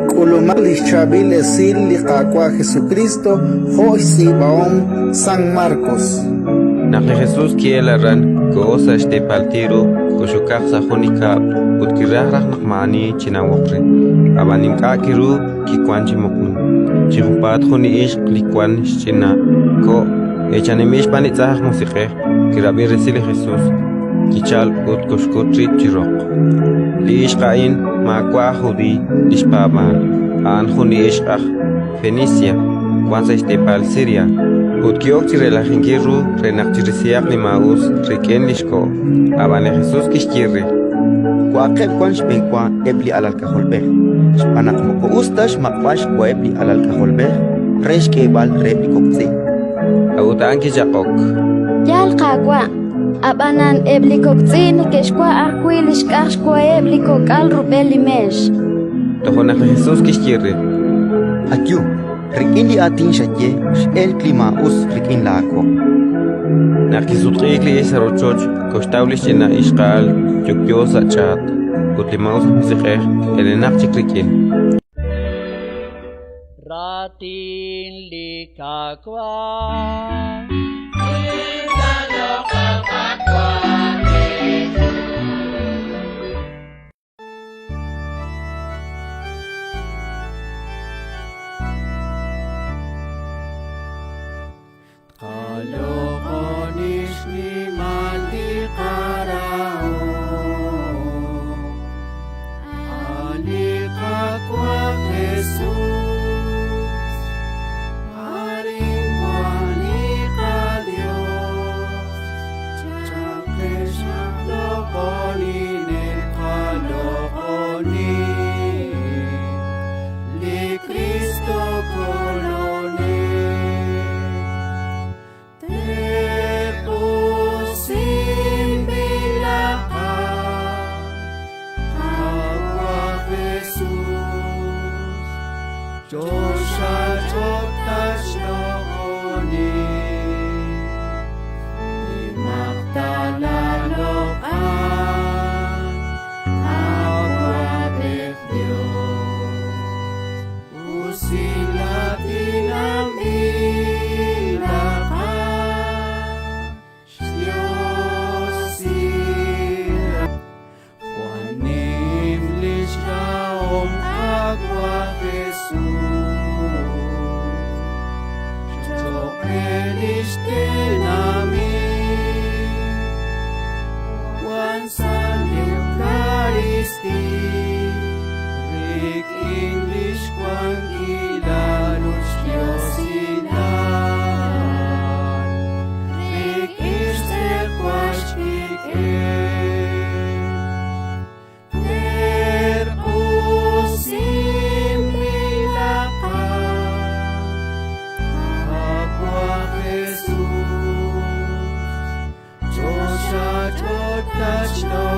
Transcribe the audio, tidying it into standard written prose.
Kulumal Chabil Esil Liqaqua Jesucristo Joisi Baom San Marcos. Naqli Jesús kielaran goza este paltiro koshukaq sajonika utkirajraj naqmani chinawokre abanim kakiru kikwanchi moknu chihupat joni ish likwan china ko echanemish panitzaj musiqe kirabi resile Jesús kichal utkoshkotri chirok liish qain makwa judi ishpaban an joni ishqaj Fenicia kwanza este pal Siria Utkiok relajengiru renaktirisiak ni maus reken lishko abane Jesús kishkirri Kuaqeb kwan shpenkwa ebli alal kaholbeh Shpanak moko ustash makwash kwa ebli alal kaholbeh Resh kebal repli kokzi Autaan ki jakok Yal qaqwa abanan ebli kokzin keshkwa akwil ishkash kwa ebli kokal rubeli mesh Tohonak Jesús kishkirri Akyu Rikin di atin shakye el klima us rikin lako Nakisutqikli isarochoch kostaulish ina ishqal yukyosa chat utlimaus musiqeh elenak chikrikin Ratin likakwa Touch no